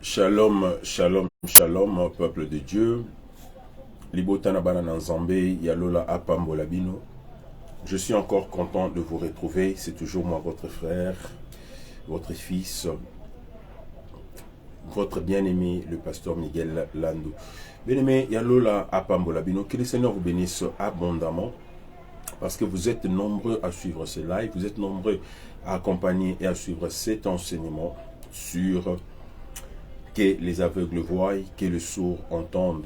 Shalom, shalom, shalom, peuple de Dieu. Libotana banana Nzambe, Yalola Apambolabino. Je suis encore content de vous retrouver. C'est toujours moi, votre frère, votre fils, votre bien-aimé, le pasteur Miguel Landou. Bien-aimé, Yalola Apambolabino. Que le Seigneur vous bénisse abondamment. Parce que vous êtes nombreux à suivre ces lives. Vous êtes nombreux à accompagner et à suivre cet enseignement sur que les aveugles voient, que les sourds entendent,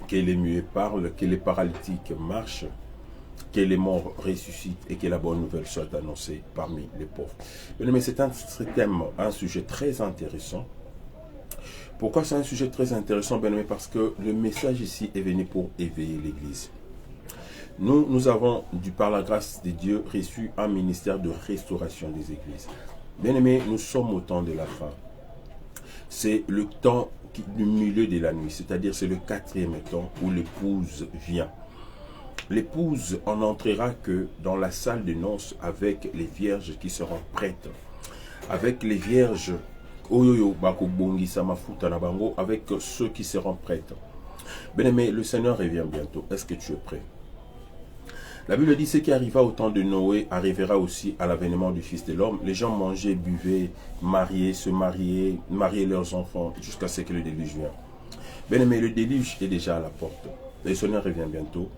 que les muets parlent, que les paralytiques marchent, que les morts ressuscitent et que la bonne nouvelle soit annoncée parmi les pauvres. Mais c'est un thème, un sujet très intéressant. Pourquoi c'est un sujet très intéressant? Bien, parce que le message ici est venu pour éveiller l'Église. Nous avons, par la grâce de Dieu, reçu un ministère de restauration des églises. Bien-aimés, nous sommes au temps de la fin. C'est le temps du milieu de la nuit, c'est-à-dire c'est le quatrième temps où l'épouse vient. L'épouse en entrera que dans la salle de noces avec les vierges qui seront prêtes, avec les vierges, avec ceux qui seront prêtes. Bien-aimé, le Seigneur revient bientôt. Est-ce que tu es prêt? La Bible dit, ce qui arriva au temps de Noé arrivera aussi à l'avènement du Fils de l'homme. Les gens mangeaient, buvaient, mariaient, se mariaient, mariaient leurs enfants jusqu'à ce que le déluge vienne. Bien aimé, le déluge est déjà à la porte. Le Seigneur revient bientôt.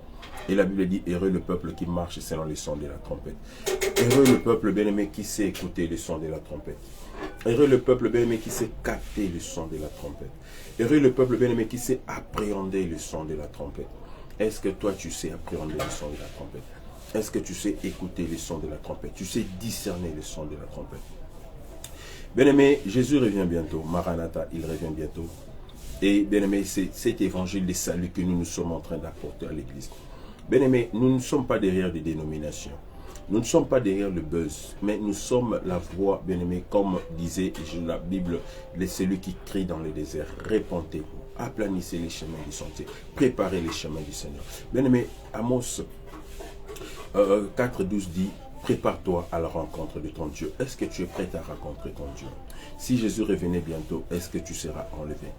Et la Bible dit, heureux le peuple qui marche selon les sons de la trompette. Heureux le peuple bien-aimé qui sait écouter le son de la trompette. Heureux le peuple bien-aimé qui sait capter le son de la trompette. Heureux le peuple bien-aimé qui sait appréhender le son de la trompette. Est-ce que toi, tu sais appréhender le son de la trompette? Est-ce que tu sais écouter le son de la trompette? Tu sais discerner le son de la trompette? Bien-aimé, Jésus revient bientôt. Maranatha, il revient bientôt. Et bien-aimé, c'est cet évangile de salut que nous sommes en train d'apporter à l'Église. Bien-aimé, nous ne sommes pas derrière des dénominations. Nous ne sommes pas derrière le buzz, mais nous sommes la voix, bien-aimé, comme disait la Bible, celui qui crie dans le désert, répentez-vous. Aplanissez les chemins du sentier, préparez les chemins du Seigneur. Bien-aimé, Amos 4:12 dit, prépare-toi à la rencontre de ton Dieu. Est-ce que tu es prêt à rencontrer ton Dieu? Si Jésus revenait bientôt, est-ce que tu seras enlevé?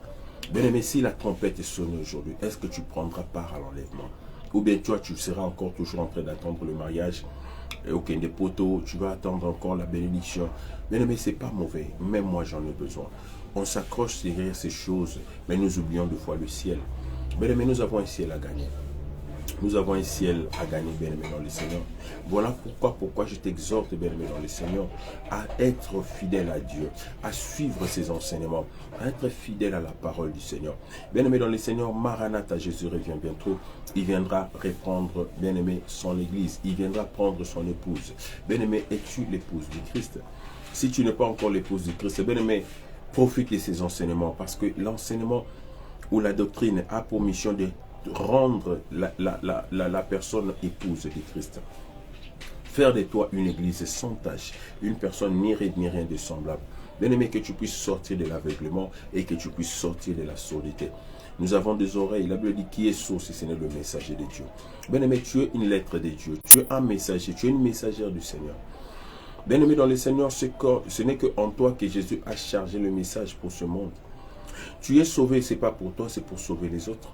Bien-aimé, si la trompette est sonnée aujourd'hui, est-ce que tu prendras part à l'enlèvement? Ou bien toi, tu seras encore toujours en train d'attendre le mariage? Aucun des poteaux, tu vas attendre encore la bénédiction. Bien-aimé, c'est pas mauvais. Même moi, j'en ai besoin. On s'accroche derrière ces choses, mais nous oublions de fois le ciel. Bien-aimé, nous avons un ciel à gagner. Nous avons un ciel à gagner, bien-aimé, dans le Seigneur. Voilà pourquoi je t'exhorte, bien-aimé, dans le Seigneur, à être fidèle à Dieu, à suivre ses enseignements, à être fidèle à la parole du Seigneur. Bien-aimé, dans le Seigneur, Maranatha, Jésus revient bientôt. Il viendra reprendre, bien-aimé, son église. Il viendra prendre son épouse. Bien-aimé, es-tu l'épouse du Christ? Si tu n'es pas encore l'épouse du Christ, bien-aimé, profite de ses enseignements, parce que l'enseignement ou la doctrine a pour mission de rendre la personne épouse de Christ. Faire de toi une église sans tache, une personne ni raide ni rien de semblable. Bien-aimé, que tu puisses sortir de l'aveuglement et que tu puisses sortir de la surdité. Nous avons des oreilles. La Bible dit, qui est sourd si ce n'est le messager de Dieu? Bien-aimé, tu es une lettre de Dieu. Tu es un messager. Tu es une messagère du Seigneur. Bien-aimé dans le Seigneur, ce n'est qu'en toi que Jésus a chargé le message pour ce monde. Tu es sauvé, ce n'est pas pour toi, c'est pour sauver les autres.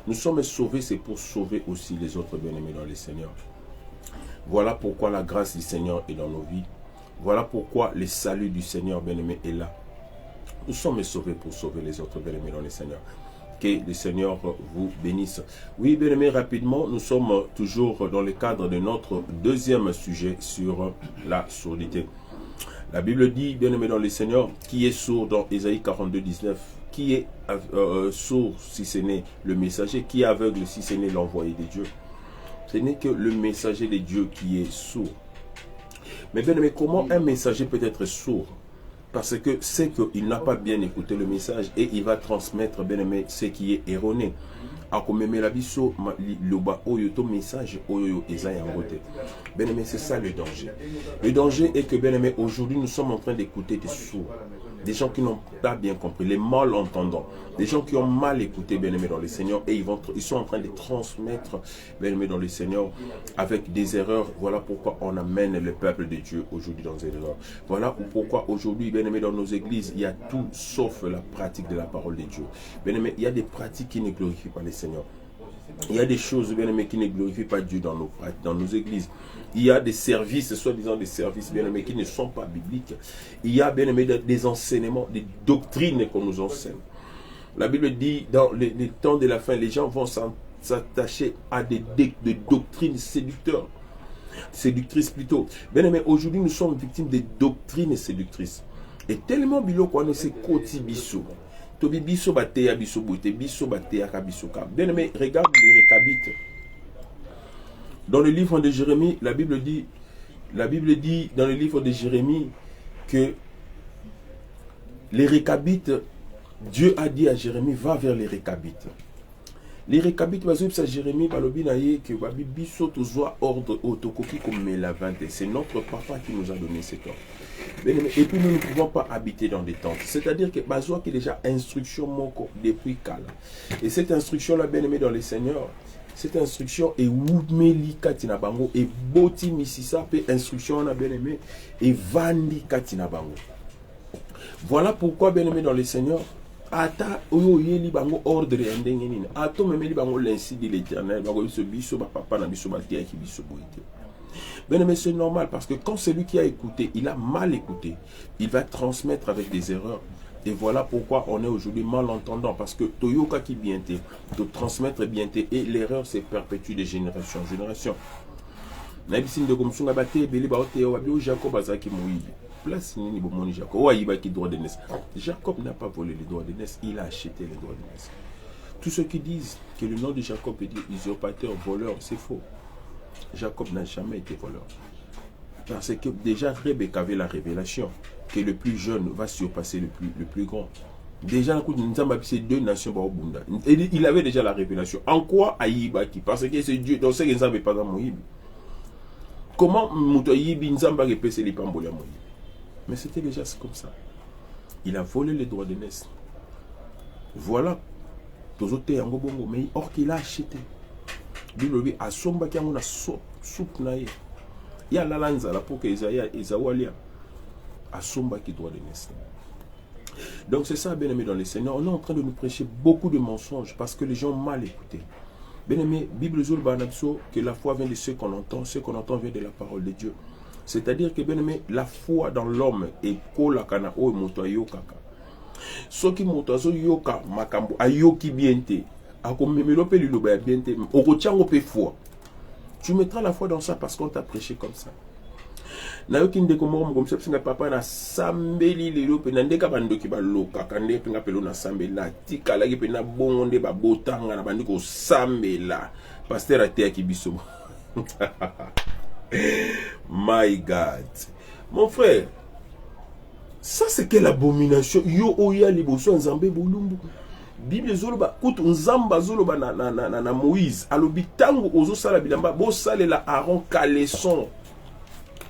Nous sommes sauvés, c'est pour sauver aussi les autres, bien-aimés dans le Seigneur. Voilà pourquoi la grâce du Seigneur est dans nos vies. Voilà pourquoi le salut du Seigneur, bien-aimé, est là. Nous sommes sauvés pour sauver les autres, bien-aimés dans le Seigneur. Que le Seigneur vous bénisse. Oui, bien-aimés, rapidement, nous sommes toujours dans le cadre de notre deuxième sujet sur la surdité. La Bible dit, bien-aimé dans le Seigneur, qui est sourd dans Ésaïe 42:19, qui est sourd si ce n'est le messager, qui est aveugle si ce n'est l'envoyé de Dieu. Ce n'est que le messager de Dieu qui est sourd. Mais bien-aimé, comment un messager peut être sourd? Parce que c'est qu'il n'a pas bien écouté le message et il va transmettre, bien-aimé, ce qui est erroné. Bien-aimé, c'est ça le danger. Le danger est que, bien-aimé, aujourd'hui, nous sommes en train d'écouter des sourds. des gens qui n'ont pas bien compris, les malentendants, des gens qui ont mal écouté, bien-aimés dans le Seigneur, et ils sont en train de transmettre, bien-aimés dans le Seigneur, avec des erreurs. Voilà pourquoi on amène le peuple de Dieu aujourd'hui dans des erreurs. Voilà pourquoi aujourd'hui, bien-aimés, dans nos églises, il y a tout sauf la pratique de la parole de Dieu. Bien-aimés, il y a des pratiques qui ne glorifient pas le Seigneur. Il y a des choses, bien-aimés, qui ne glorifient pas Dieu dans nos églises. Il y a des services, soi-disant des services, bien-aimés, qui ne sont pas bibliques. Il y a, bien-aimés, des enseignements, des doctrines qu'on nous enseigne. La Bible dit, dans les temps de la fin, les gens vont s'attacher à des doctrines séductrices plutôt. Bien-aimés, aujourd'hui, nous sommes victimes des doctrines séductrices. Et tellement bilo qu'on ne sait qu'oti biso. Tobi biso bateya biso bote, biso bateya ka biso ka. Bien-aimés, regarde les Récabites. Dans le livre de Jérémie, la Bible dit dans le livre de Jérémie que les Récabites, Dieu a dit à Jérémie, va vers les Récabites. Les Récabites, à Jérémie, que ordre autocopi comme la vingtaine. C'est notre papa qui nous a donné cet ordre. Et puis nous ne pouvons pas habiter dans des tentes. C'est-à-dire que Bazoua qui est déjà instruction moko depuis Kala. Et cette instruction-là, bien aimé dans les seigneurs, cette instruction est Woumeli Katina Bango et Boti Misisa, instruction on a bien aimé, et Vandi Katina Bango. Voilà pourquoi, bien aimé dans les seigneurs, Ata Oyoyeli Bango ordre endengenine. Ato Memeli Bango l'insi de l'éternel, Bango biso papa na biso batia qui biso boite. Bien aimé, c'est normal parce que quand celui qui a écouté, il a mal écouté, il va transmettre avec des erreurs. Et voilà pourquoi on est aujourd'hui malentendant. Parce que Toyoka qui bien t'es, de transmettre bien t'es, et l'erreur se perpétue de génération en génération. Jacob n'a pas volé les droits de naissance, il a acheté les droits de naissance. Tous ceux qui disent que le nom de Jacob est dit usurpateur, voleur, c'est faux. Jacob n'a jamais été voleur. Parce que déjà Rebecca avait la révélation que le plus jeune va surpasser le plus grand. Déjà, c'est deux nations. Il avait déjà la révélation. En quoi Aïbaki? Parce que c'est Dieu. Donc, c'est que Nzambe pas dans Moïb. Comment Moutaïbi Nzamba repéssé les pambolia Moïb? Mais c'était déjà comme ça. Il a volé les droits de naissance. Voilà. Mais or qu'il a acheté. Bible a somba qui a une soupe naïe. Il y a la lanza là pour que Isawalia a somba qui doit les naissance. Donc c'est ça, bien aimé dans les Seigneurs. On est en train de nous prêcher beaucoup de mensonges parce que les gens ont mal écouté. Bien aimé, Bible Zul Banabso, que la foi vient de ce qu'on entend vient de la parole de Dieu. C'est-à-dire que, bien aimé, la foi dans l'homme est kolakana o moto ayokaka. Soki moto azo yoka makambo ayoki biente. Akomemelope liloba biente. Okochango pe foi. Tu mettras la foi dans ça parce qu'on t'a prêché comme ça. Nayoki ndeko moko comme ça papa na sambeli lelo pe na ndeka bandoki baloka kande pe nga pelo na sambela tikala ki pe na bongo nde ba botanga na bandiko sambela pasteur atea ki biso. My God. Mon frère, ça c'est quelle abomination. Yo oya liboso nzambe bolumbu. Bible zoloba kutu nzamba zoloba na Moïse alobi tango ozo sala bilamba bo salela Aaron caleçon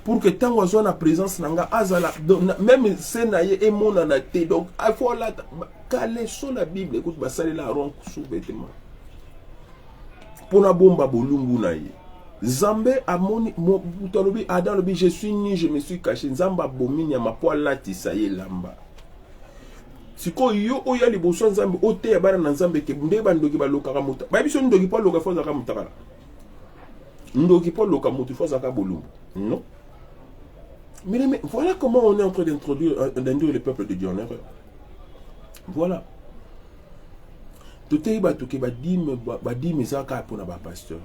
pour que tango azo na présence nanga azala même senaye et mona na te. Donc il faut la caleçon la Bible écoute ba salela Aaron sous vêtement pour na bomba bolumbu na ye. Zambé amoni mo talobi Adam lobi je suis nu je me suis caché nzamba bomini ya mapoala tisaye lamba. Siko yo oya liboso nzambe ote ya bana na nzambe ke nde bandoki baloka ka muta. Ba biso ndoki pa loka foza ka mutaka. Ndoki pa loka mutu foza ka bolumbu. Non. Mais voilà comment on est en train d'introduire le peuple de Dieu en erreur. Voilà. Totei ba toke ba dim ezaka pona ba pasteur.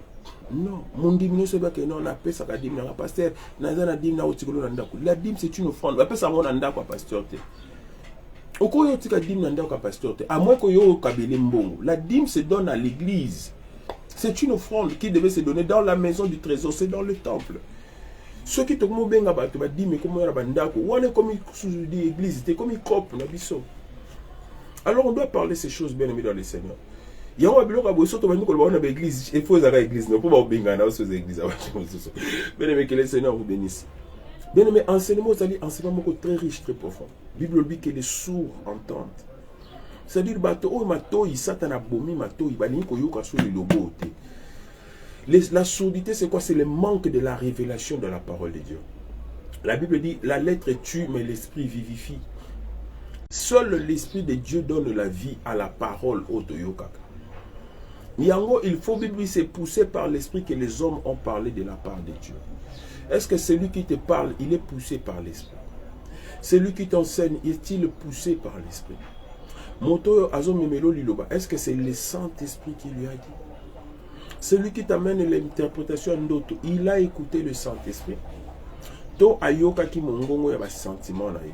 Non, mon dîme c'est pas que non on appelle ça la dîme na pasteur, na dîme na otikolo na ndako. La dîme c'est une offrande. Appelle ça mon ndako pasteur te. Oko yo tika dîme na ndako pasteur te. À moins que yo kabele mbongo. La dîme se donne à l'église. C'est une offrande qui devait se donner dans la maison du trésor, c'est dans le temple. Ceux qui te mo benga ba te ba dîme comme ya ba ndako, wana comme dit église, c'était comme cop na biso. Alors on doit parler ces choses bien aimées dans les seigneurs. Il y a un biloko aboso to baniko ba na ba église, il faut za ka église, non pour ba benga na so za église. Bien aimé que le Seigneur vous bénisse. Bien aimé, enseignement, c'est enseignement très riche, très profond. Bible dit que les sourds entendent. C'est-à-dire, la sourdité, c'est quoi? C'est le manque de la révélation de la parole de Dieu. La Bible dit, la lettre tue, mais l'esprit vivifie. Seul l'esprit de Dieu donne la vie à la parole Otoyokaka. Yango, il faut Bible, c'est poussé par l'esprit que les hommes ont parlé de la part de Dieu. Est-ce que celui qui te parle, il est poussé par l'esprit? Celui qui t'enseigne, est-il poussé par l'esprit? Moto Azomemelo Liloba, est-ce que c'est le Saint-Esprit qui lui a dit? Celui qui t'amène l'interprétation d'autres, il a écouté le Saint-Esprit. To ayoka ki mongongo ya ba sentiment na yo.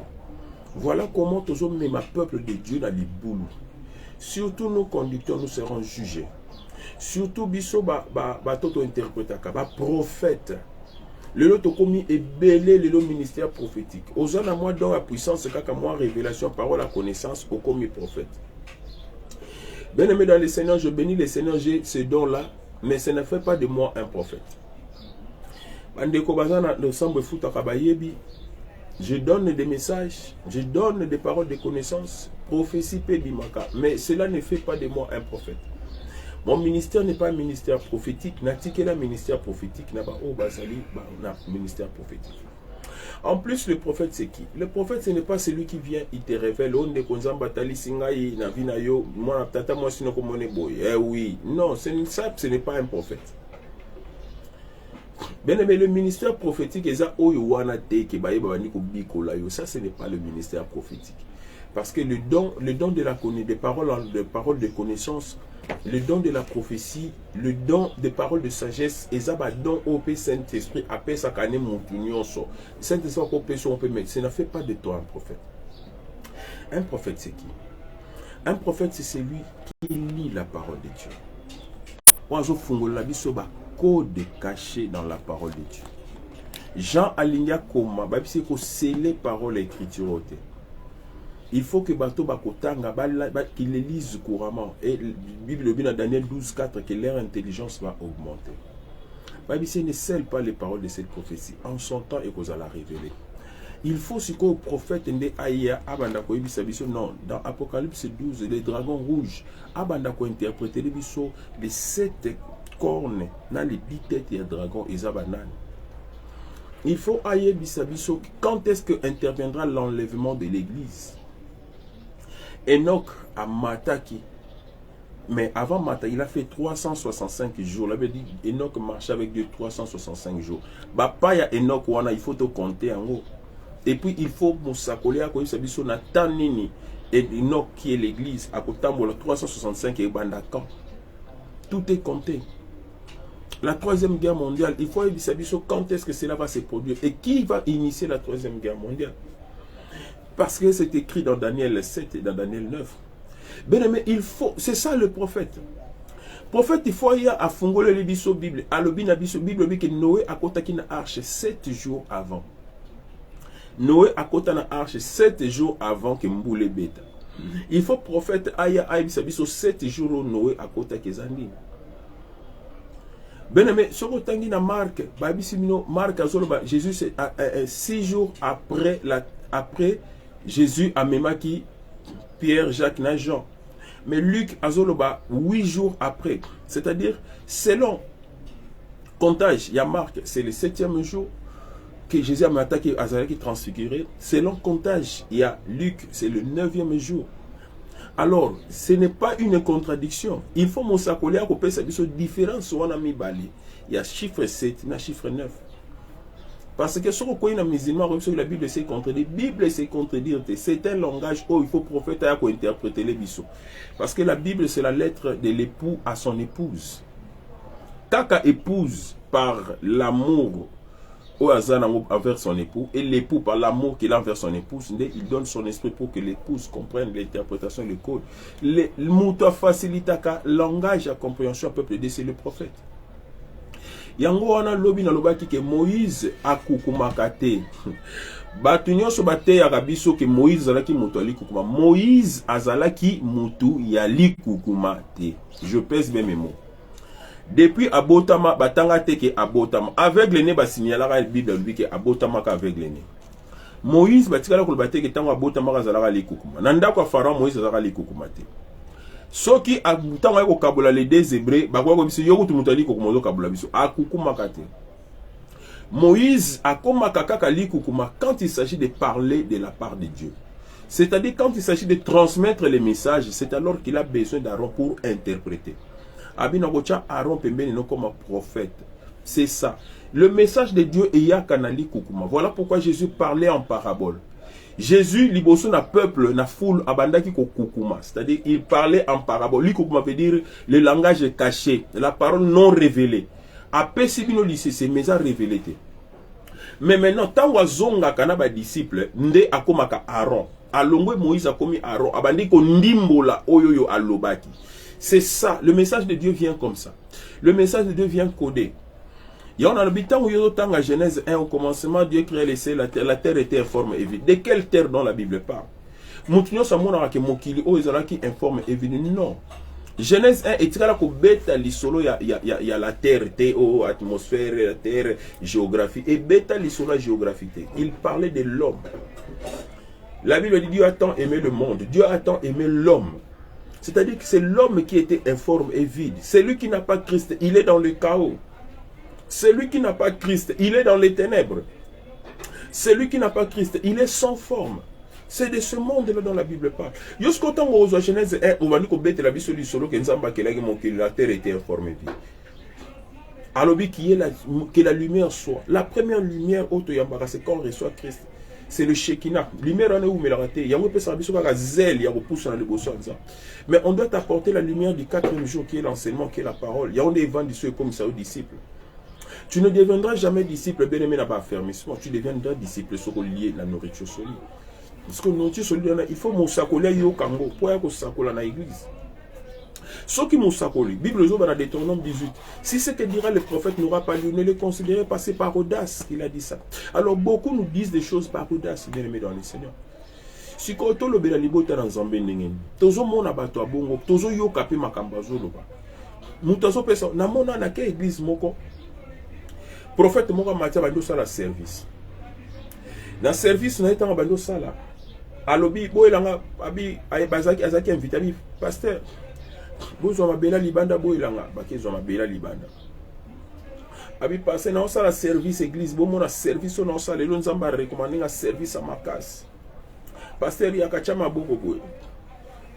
Voilà comment tous hommes ma peuple de Dieu dans les boulous. Surtout nos conducteurs, nous serons jugés. Surtout biso toto interprétaka ba prophète. Le lot komi est belé le ministère prophétique. Aux hommes à moi dans la puissance kaka moi révélation parole la connaissance au commis prophète. Bien aimé dans le Seigneur, je bénis le Seigneur, j'ai ce don là, mais ça ne fait pas de moi un prophète. Je donne des messages, je donne des paroles de connaissance, prophétie pédimaka, mais cela ne fait pas de moi un prophète. Mon ministère n'est pas un ministère prophétique, n'a pas un ministère prophétique, n'a pas un ministère prophétique. En plus, le prophète, c'est qui? Le prophète, ce n'est pas celui qui vient, il te révèle. Eh oui, non, ce n'est pas un prophète. Bien aimé, le ministère prophétique, ça, ce n'est pas le ministère prophétique. Parce que le don de la des paroles de connaissance, le don de la prophétie, le don des paroles de sagesse, et ça va don au Saint-Esprit, après ça, Saint-Esprit, on peut mettre. Ça ne fait pas de toi un prophète. Un prophète, c'est qui? Un prophète, c'est celui qui lit la parole de Dieu. Code caché dans la parole de Dieu. Jean Alinga Koma, c'est que c'est les paroles écriture. Il faut que bato bakotanga qu'ils les lisent couramment. Et la Bible dit dans Daniel 12:4 que leur intelligence va augmenter. Ce ne scelle pas les paroles de cette prophétie. En son temps, et qu'on la révéler. Il faut ce que le prophète Nde Aya Abandako Ibisabiso, non, dans Apocalypse 12, les dragons rouges, Abandako interpréter les 7 cornes, dans les 10 têtes et dragons, et Zabanan. Il faut Aya Bisabiso, quand est-ce que interviendra l'enlèvement de l'église? Enoch a Mataki. Mais avant Mata, il a fait 365 jours. Il avait dit Enoch marchait avec Dieu 365 jours. Bah, ya Enoch, il faut te compter en haut. Et puis il faut Moussakolé à quoi il s'habille sur Natanini et Enoch qui est l'église à côté de 365 et Bandakan. Tout est compté. La troisième guerre mondiale, il faut s'habiller sur quand est-ce que cela va se produire et qui va initier la troisième guerre mondiale. Parce que c'est écrit dans Daniel 7 et dans Daniel 9. Bien aimé, il faut, c'est ça le prophète. Prophète, il faut y à Fungole le biso Bible. À l'obina biso Bible, que Noé a côté na arche 7 jours avant. Noé a côté na arche 7 jours avant que Mboule bêta. Il faut prophète aya aibisa biso 7 jours où Noé a côté kezandi. Bien aimé, ce que tangi na Marc, Marc azoloba, Jésus c'est 6 jours après Jésus a memaki Pierre, Jacques, na Jean. Mais Luc azoloba 8 jours après. C'est-à-dire, selon comptage, il y a Marc, c'est le 7e jour que Jésus a attaqué Azalaki transfiguré. Selon comptage, il y a Luc, c'est le 9e jour. Alors, ce n'est pas une contradiction. Il faut m'ossacoler à couper cette différence. Il y a chiffre 7, il y a chiffre 9. Parce que ce qu'on a musulman, la Bible s'est contredire. La Bible s'est contredire. C'est un langage où il faut prophète à interpréter les bisous. Parce que la Bible, c'est la lettre de l'époux à son épouse. Kaka épouse par l'amour envers son époux, et l'époux par l'amour qu'il a envers son épouse, il donne son esprit pour que l'épouse comprenne l'interprétation du code. Le mouto facilite le langage à compréhension au peuple de c'est le prophète. Yango wana lobi na lobaki ke Moïse akukumakate. Batu nyonso bateyaka biso ke Moïse azalaki mutu ali kukuma. Moïse azalaki mutu ya likukuma te. Je pèse bien mes mots. Depuis abotama batanga teke abotama avec le nez ba signala la Bible lui que abotama ka avec le nez. Moïse batikala ko bateke tango abotama ka zalaka likukuma. Nanda ko Pharaon Moïse zalaka likukuma te. Soki abutanga ko kabola les deux hébreux bakwa ko biso yoko tumutali ko komozo kabula biso akukuma kate. Moïse akoma kaka likukuma quand il s'agit de parler de la part de Dieu. C'est-à-dire quand il s'agit de transmettre les messages, c'est alors qu'il a besoin d'Aaron pour interpréter. Abinagocha Aaron pembeni non comme un prophète. C'est ça. Le message de Dieu est yakanali kukuma. Voilà pourquoi Jésus parlait en parabole. Jésus liboso na peuple na foule abandaki ko kukuma. C'est-à-dire il parlait en parabole. Li kukuma veut dire le langage caché, la parole non révélée. Après sibino lycée c'est message révélé. Mais maintenant tant wazonga kana ba disciple nde akomaka Aaron. Alongwe Moïse a commis Aaron. Abandi ko ndimbola oyoyo alobaki. C'est ça. Le message de Dieu vient comme ça. Le message de Dieu vient codé. Il y a un habitant où il y a à Genèse 1, au commencement, Dieu créait les cieux, la terre était informe et vide. De quelle terre dont la Bible parle? Moutinho Samona qui mokili o ezala qui informe et vide. Non. Genèse 1 est là que bêta l'isolo il y a la terre, atmosphère, la terre, géographie et bêta l'isolo géographie. Il parlait de l'homme. La Bible dit Dieu a tant aimé le monde, Dieu a tant aimé l'homme. C'est-à-dire que c'est l'homme qui était informe et vide. Celui qui n'a pas Christ, il est dans le chaos. Celui qui n'a pas Christ, il est dans les ténèbres. Celui qui n'a pas Christ, il est sans forme. C'est de ce monde-là dont la Bible parle. Jusqu'au temps où on voit Genèse 1, on va dire que la Bible solo que la terre était informe et vide. Alors que la lumière soit. La première lumière, c'est quand on reçoit Christ. C'est le Shekinah. Lumière on est où mais la raté. Il y a un peu ça zèle, il y a repousse dans le bosso. Mais on doit apporter la lumière du quatrième jour qui est l'enseignement, qui est la parole. Il y a un évent du comme ça aux disciples. Tu ne deviendras jamais disciple, bien aimé n'a pas affermissement. Tu deviendras disciple sur lié la nourriture solide. Parce que nourriture solide, il faut mon sacoler yo kango pour que sacola na église. Ce qui m'ont sacolé, Bible dans Deutéronome 18. Si ce que dira le prophète n'aura pas lieu, ne le considérez pas, c'est par audace qu'il a dit ça. Alors beaucoup nous disent des choses par audace, bien aimé dans le Seigneur. Si quand on le béla libota dans Zambé n'engen, tozo mona bato abongo, tozo yo kapé makambazo loba. Mutazo pesa, na mona na ke église moko. Prophète moko matia bando sala service. Dans service na etanga bando sala. Alobi boyelanga abi ay bazaki azaki invité abi pasteur. Bozo mabela libanda boyelanga bakezo mabela libanda. Abi passé na osala service église bo mona service na osala lelo nzamba recommander un service à makasi. Pasteur yakacha maboko boye.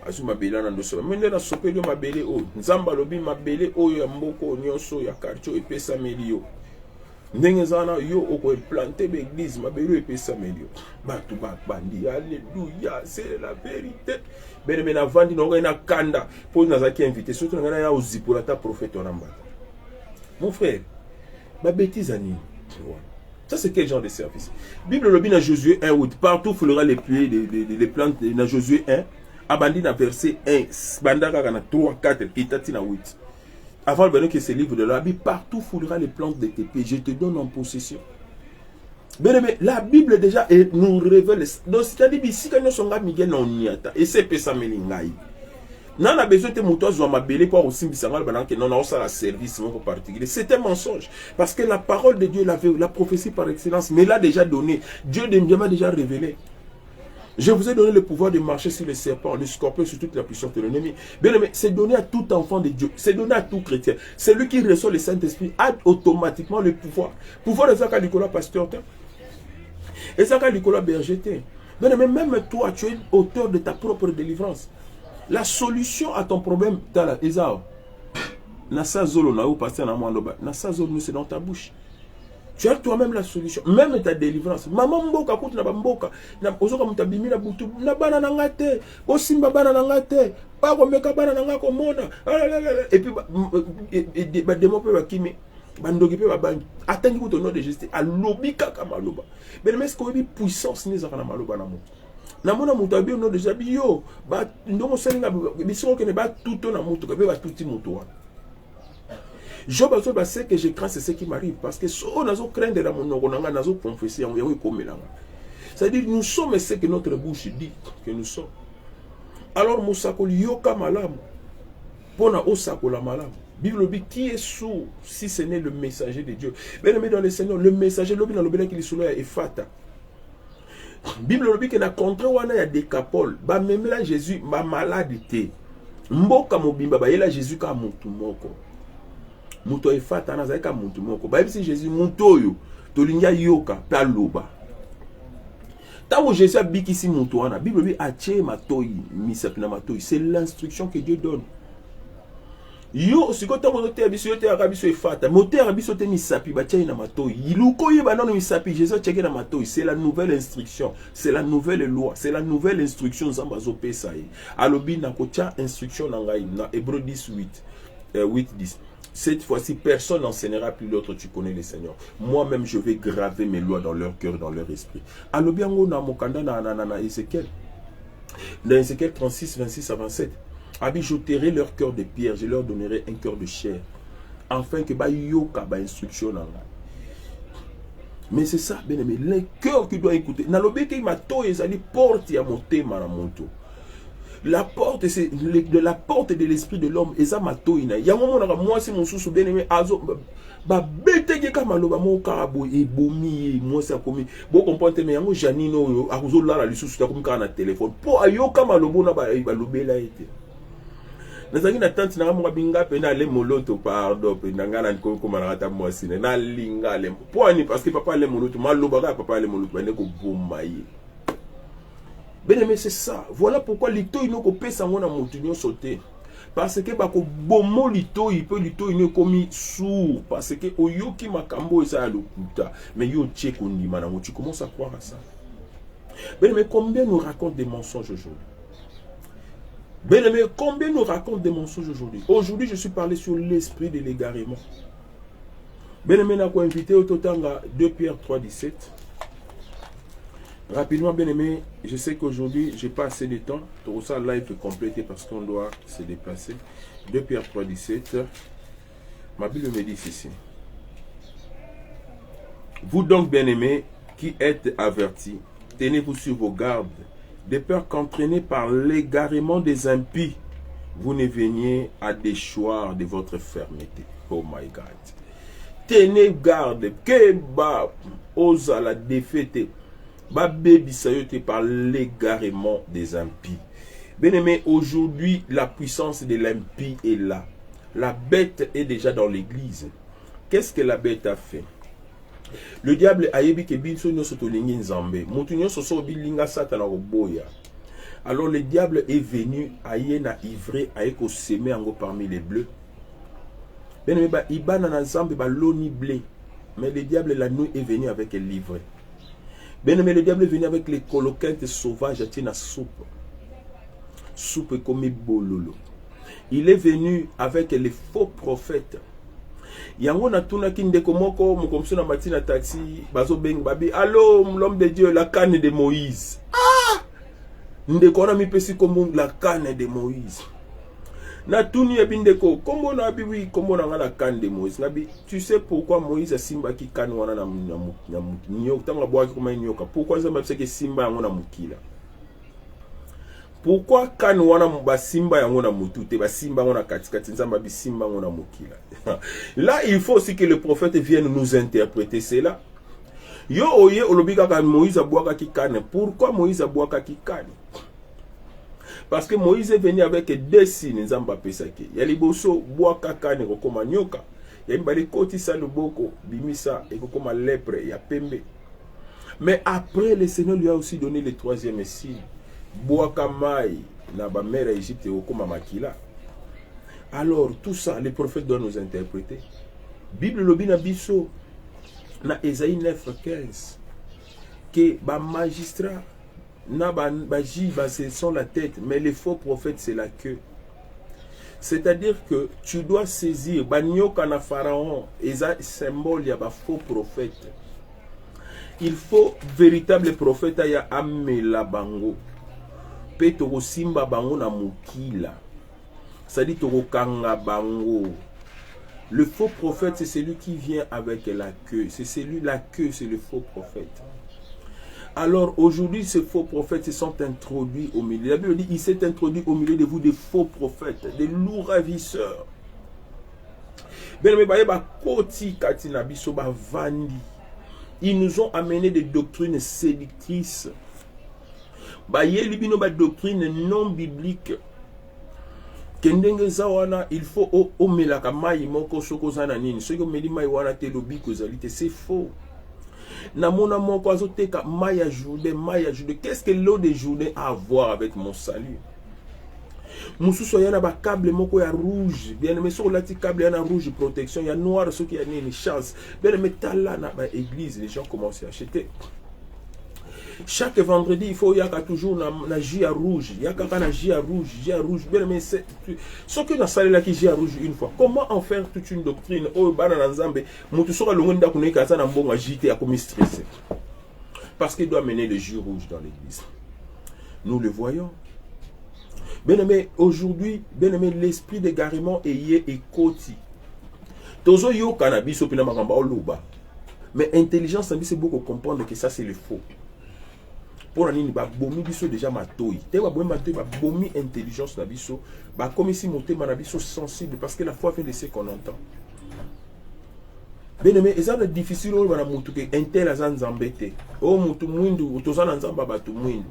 Azu mabela na ndoso. Mende na sopeli mabele o nzamba lobi mabele oyo ya mboko nyonso ya quartier epesa melio. Nengezana yo oko planter l'église mabelo epesa melio. Batu bandi alléluia, c'est la vérité. Ben na vandi no na kanda pour nazaki invité surtout ngana ya ozipola ta prophète onamba. Mon frère, ma bêtise ani. Ça c'est quel genre de service? Bible le bin à Josué 1 où partout foulera les puits les plantes dans Josué 1 abandi na verset 1 bandaka kana 3 4 itati na 8. Avant le que ce livre de la Bible, partout foulera les plantes de tes pieds. Je te donne en possession. Bien aimé, la Bible déjà nous révèle. Donc, c'est-à-dire ici, quand nous sommes Miguel, on y attend. Et c'est ça, Melingaï. Nous avons besoin de moutons à m'abeler pour aussi que non, on a un service particulier. C'est un mensonge. Parce que la parole de Dieu, la prophétie par excellence, mais l'a déjà donné. Dieu m'a déjà révélé. Je vous ai donné le pouvoir de marcher sur les serpents, les scorpions, sur toute la puissance de l'ennemi. Bien aimé, c'est donné à tout enfant de Dieu. C'est donné à tout chrétien. Celui qui reçoit le Saint-Esprit a automatiquement le pouvoir. Pouvoir de Zaka Nicolas Pasteur. Et Zaka Nicolas Berger. Bien aimé, même toi, tu es auteur de ta propre délivrance. La solution à ton problème, t'as la Esao. Nasa Zolo, Nao Pasteur, Nasa Zolo, c'est dans ta bouche. Tu as toi-même la solution, même ta délivrance. Maman mboka kuti na bamboka, na ozoka mutabimi na butu, na bana na ngate, osimba bana na ngate, pa ko meka bana na ngako mona. Et puis ba démon pe ba kimi, ba ndogi pe ba bangi. Atangi ko nom de justice, alobi kaka maloba. Mais est-ce que puissance ni zakana maloba na mo. Na mona mutabi au nom de Jabi yo, ba ndongo selinga biso ko ne ba tuto na mutu, ka be ba tuti mutu wa. Job sait que je crains c'est ce qui m'arrive parce que si on a craint de la mononanga, on a confessé, on a comme là. C'est-à-dire nous sommes ce que notre bouche dit que nous sommes. Alors Moussakoli yoka malam, pona osako la malam. Bible dit qui est sourd si ce n'est le messager de Dieu. Bien aimé dans le Seigneur, le messager, l'objet dans l'objet qui est sous est fata. Bible dit que dans le contrat, il y a des capoles. Bah même là, Jésus, ma maladie. Mboka mobimba, bah là, Jésus ka mutu moko. Muto e fata na zaika mutu moko. Bah si Jésus muto yo, tolinga yoka, paloba. Tant que Jésus a dit ici mutu wana, Bible dit ache matoi, misapina matoi. C'est l'instruction que Dieu donne. Yo siko tango zote abiso yote arabiso efata mote arabiso te misapi batia na matoi iluko yeba nano misapi Jésus cheke na matoi. C'est la nouvelle instruction, c'est la nouvelle loi, c'est la nouvelle instruction zamba zo pesa ye alobi na kotia instruction na ngai na Hébreux 10:8 cette fois-ci personne n'enseignera plus l'autre, tu connais le Seigneur, moi-même je vais graver mes lois dans leur cœur, dans leur esprit. Alobi ngo na mokanda na Ézéchiel, dans Ézéchiel 36:26-27. J'ôterai leur cœur de pierre, je leur donnerai un cœur de chair, afin que ba yoka ba instruction na ngai. Mais c'est ça, bien aimé, le cœur qui doit écouter. Nalobe ke mato ezali porte ya motema na monto. La porte, c'est de la porte de l'esprit de l'homme. Eza mato ina. Ya moment na moi c'est mon sous bien aimé azo ba bete ke kama loba mo karabo e bomi moi c'est comme bo comprendre mais yango Janino azo la lisusu ta comme ka na téléphone. Po ayoka malobo na ba lobela ete. Nazaki na tante na mo binga pe na le moloto pardon pe na ngana ko ko marata mo sine na linga le poani parce que papa le moloto maloba ka papa le moloto ne ko bomaye. Bien aimé, c'est ça. Voilà pourquoi lito ino ko pesa ngona mutu nyo sauter. Parce que ba ko bomo lito il peut lito ino komi sourd parce que oyoki makambo esa lokuta mais yo tcheko ndima na tu commences à croire à ça. Bien aimé, combien nous racontent des mensonges aujourd'hui? Bien aimé, combien nous racontent des mensonges aujourd'hui? Aujourd'hui, je suis parlé sur l'esprit de l'égarement. Bien aimé, n'a quoi invité au Totanga 2 Pierre 3:17. Rapidement, bien aimé, je sais qu'aujourd'hui, je n'ai pas assez de temps. Tout ça, live est complété parce qu'on doit se déplacer. 2 Pierre 3:17. Ma Bible me dit ceci. Vous donc, bien aimés, qui êtes avertis, tenez-vous sur vos gardes, de peur qu'entraînés par l'égarement des impies, vous ne veniez à déchoir de votre fermeté. Oh my God. Tenez garde, que ba osa la défaite, ba bébi sayote par l'égarement des impies. Bien aimé, aujourd'hui, la puissance de l'impie est là. La bête est déjà dans l'église. Qu'est-ce que la bête a fait? Le diable a yebi ke binso nyoso to lingi nzambe. Mutu nyoso so bilinga satana oboya. Alors le diable est venu aye na ivrer aye ko semer ango parmi les bleus. Bien aimé, ba ibana na nzambe ba loni blé. Mais le diable la nuit est venu avec l'ivraie. Bien aimé, le diable est venu avec les coloquintes sauvages à tina soupe. Soupe comme bololo. Il est venu avec les faux prophètes. Yango na tuna kindeko moko mukomso na matina taxi bazo beng babi allo l'homme de Dieu, la canne de Moïse. Ah, ndeko na mi pesi kombo la canne de Moïse. Na tuni ya bindeko kombo na bi wi kombo na la canne de Moïse. Nabi, tu sais pourquoi Moïse a simba ki canne wana na nyoka tanga boaki koma nyoka. Pourquoi ça m'a que simba yango na mukila? Pourquoi kan wana ba simba yango na mutute ba simba yango na katikati nzamba bi simba yango na mukila? Là il faut aussi que le prophète vienne nous interpréter cela. Yo oye olobika ka Moïse aboaka ki kane. Pourquoi Moïse aboaka ki kane? Parce que Moïse est venu avec deux signes nzamba pesake. Ya liboso boaka kane ko koma nyoka. Ya mbali koti sa luboko bimisa et ko koma lèpre ya pembe. Mais après le Seigneur lui a aussi donné le troisième signe. Boakamai na ba mère Égypte okoma makila. Alors tout ça les prophètes doivent nous interpréter. Bible lobi na biso na Ésaïe 9:15 que ba magistrat na ba ji ba ce sont la tête mais les faux prophètes c'est la queue. C'est-à-dire que tu dois saisir ba nyoka na pharaon eza symbole ya ba faux prophètes. Il faut véritable prophète ya amela bango. Petoro simba bango na mukila. Ça dit toro kanga bango. Le faux prophète c'est celui qui vient avec la queue. C'est celui la queue, c'est le faux prophète. Alors aujourd'hui ces faux prophètes se sont introduits au milieu. La Bible dit il s'est introduit au milieu de vous des faux prophètes, des loups ravisseurs. Ils nous ont amené des doctrines séductrices. Des doctrines non bibliques. Il faut omelaka mai moko soko zana nini. Soki omeli mai wana te lobi kozalité, c'est faux. Namona moko azoteka mai ya journée, mai ya journée. Qu'est-ce que l'eau de journée a à voir avec mon salut? Mususu yana ba câble moko ya rouge. Bien aimé sur lati câble yana rouge protection, ya noir ce qui a une chance. Bien aimé tala na ba église, les gens commencent à acheter. Chaque vendredi, il faut y avoir toujours na jus à rouge. Il y a na jus à rouge, jus à rouge. Bien mais c'est ce que dans salle là qui jus à rouge une fois. Comment en faire toute une doctrine? Oh bana nzambe, mutu soka longonda kuneka ça na mbonga jité à comme stressé. Parce qu'il doit mener le jus rouge dans l'église. Nous le voyons. Bien aimé, aujourd'hui, bien aimé, l'esprit d'égarement est koti. Tozo yo cannabis au pina makamba oluba. Mais intelligence, c'est beaucoup comprendre que ça c'est le faux. Pour nini ba bomi biso déjà matoi. Te ba bomi matoi ba bomi intelligence na biso, ba comme si monter na biso sensible parce que la foi vient de ce qu'on entend. Bien aimé, ça c'est difficile au bana mutu ke intel azan zambete. O mutu mwindu utozana nzamba batu mwindu.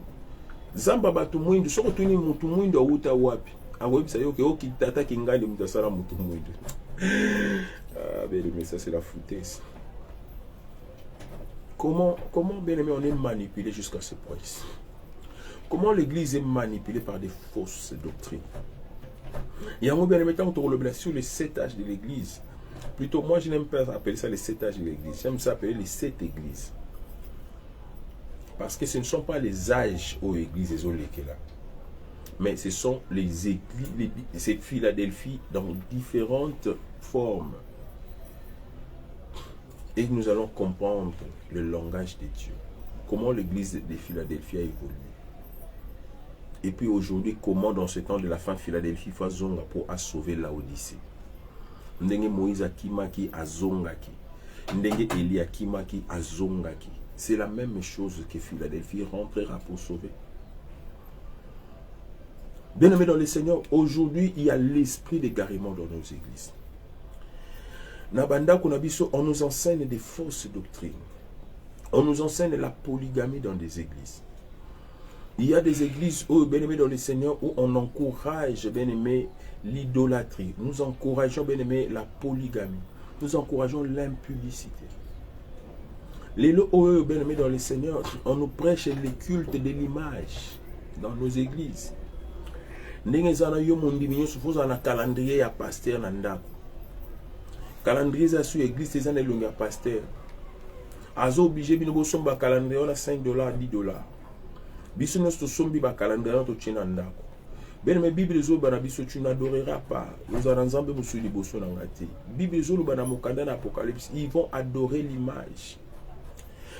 Zamba batu mwindu soko tuni mutu mwindu auta wapi. Awebisa yo ke okitata kingali mutasala mutu mwindu. Ah bien aimé, ça c'est la foutaise. Comment bien aimé, on est manipulé jusqu'à ce point ici? Comment l'église est manipulée par des fausses doctrines? Il y a un bien aimé, quand on relève sur les 7 âges de l'église. Plutôt, moi je n'aime pas appeler ça les 7 âges de l'église. J'aime ça appeler les 7 églises. Parce que ce ne sont pas les âges aux églises et aux là. Mais ce sont les églises, c'est Philadelphie dans différentes formes. Et nous allons comprendre le langage de Dieu. Comment l'église de Philadelphie a évolué. Et puis aujourd'hui, comment dans ce temps de la fin, Philadelphie fait zonga pour sauver l'Odyssée. Ndenge Moïse akimaki azongaki. Ndenge Élie akimaki azongaki. C'est la même chose que Philadelphie rentrera pour sauver. Bien aimé dans le Seigneur, aujourd'hui, il y a l'esprit d'égarement dans nos églises. On nous enseigne des fausses doctrines. On nous enseigne la polygamie dans des églises. Il y a des églises où, bien aimé dans le Seigneur, où on encourage, bien aimé, l'idolâtrie. Nous encourageons, bien aimé, la polygamie. Nous encourageons l'impudicité. Les lots, bien aimé dans le Seigneur, on nous prêche les cultes de l'image dans nos églises. Nous avons un calendrier à pasteur nandako. Calendrier à sur l'église, c'est un longue pasteur. Azo obligé de nous sommes calendrier on a $5, $10. Biso nous sommes ba calendrier on tient ndako. Ben mais Bible zo bana biso tu n'adoreras pas. Nous allons ensemble nous suivre bosso na ngati. Bible zo bana mokanda na Apocalypse, ils vont adorer l'image.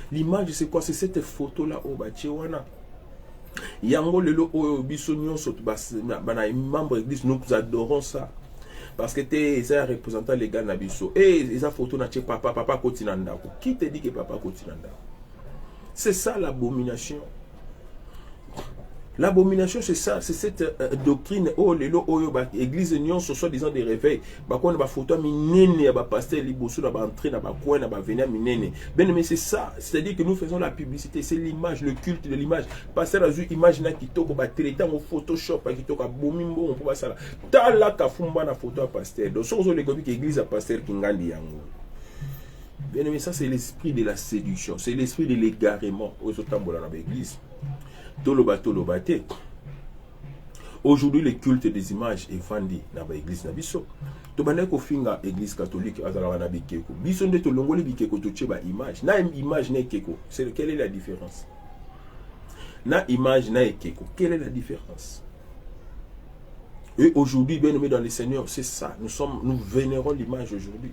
L'image c'est quoi? C'est cette photo là au bachewana. Yango lelo o biso nyonso bana membre église nous adorons ça. Parce que tu es un représentant légal Nabiso. Et ils ont photo na papa Kotinanda. Qui te dit que papa Kotinanda? C'est ça l'abomination. L'abomination, c'est ça, c'est cette doctrine. Oh, l'église union, ce soit disant des réveils. On a photo minene, ba pasteur liboso, na ba entrer, na ba coin, na ba venir minene. Ben mais c'est ça, c'est-à-dire que nous faisons la publicité, c'est l'image, le culte de l'image. Pasteur a vu image na kitoko ba télétan au Photoshop, kitoko bomimbo, on peut pas ça. Tala ka fumba na photo à pasteur. Donc so les gobi église à pasteur kingandi yango. Bien mais ça c'est l'esprit de la séduction, c'est l'esprit de l'égarement aux otambola dans l'église. Tolobate. Aujourd'hui, le culte des images est vendu dans l'église. Tu vas finga église catholique azala bikeko. Biso nde to longoli bikeko to cheba image. Na image na keko. Quelle est la différence? Na image na keko. Quelle est la différence? Et aujourd'hui, bien aimé dans le Seigneur, c'est ça. Nous vénérons l'image aujourd'hui.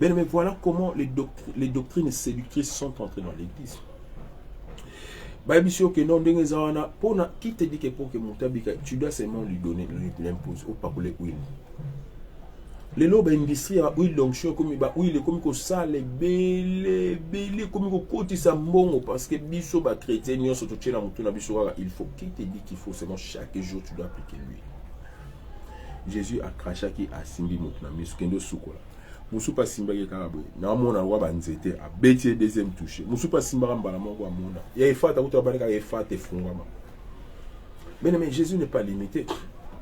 Bien aimé, voilà comment les doctrines séductrices sont entrées dans l'église. Qui te dit que pour que Moutabika, tu dois seulement lui donner, lui l'imposer, ou pas pour les huiles. Les lobes industrie à huile d'onction comme huile comme ça les belles comme côté ça bon parce que biso ba chrétien nous surtout chez la mutuna biso il faut qui te dit qu'il faut seulement chaque jour tu dois appliquer l'huile. Jésus a craché qui a simbi mutuna miskendo sukola. Musupa simba ke kaka boye. Na mona roi banzete a bêtier deuxième touche. Musupa simba mbala moko amona. Ya efata kuto baleka efata efungama. Mais Jésus n'est pas limité.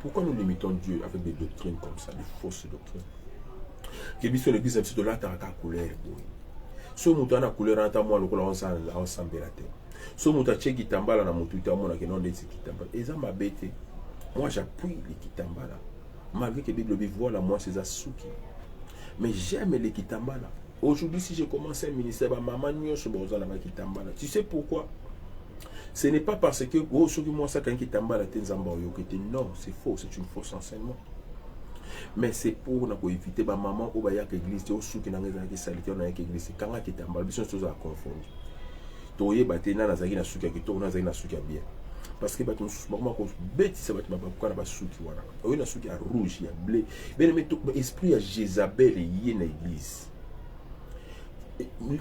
Pourquoi nous limitons Dieu avec des doctrines comme ça, des fausses doctrines? Que biso l'église un petit de là ta couleur boye. So mutu ana couleur anta moi lokola on sambela te. So mutu cheki tambala na mutu ta mona ke non desi kitambala. Eza mabete. Moi j'appuie les kitambala. Malgré que la Bible dit voilà moi c'est Asuki. Mais j'aime les kitambala. Aujourd'hui si je commence un ministère, maman nyo se boza la kitambala. Tu sais pourquoi? Ce n'est pas parce que oh ceux qui moi ça quand kitambala tenzamba oyokete. Non, c'est faux, c'est une fausse enseignement. Mais c'est pour na éviter ba maman ou ba ya église te osuki na ngeza ki salite na église kanga kitambala biso chose à confondre. Toye batena na zaki na suki ki to na zaki na suki bien. Parce que bato mama ko beti ça bato ba na ba suki wana. Oyo na suki ya rouge ya bleu. Ben mais esprit ya Jézabel y na église.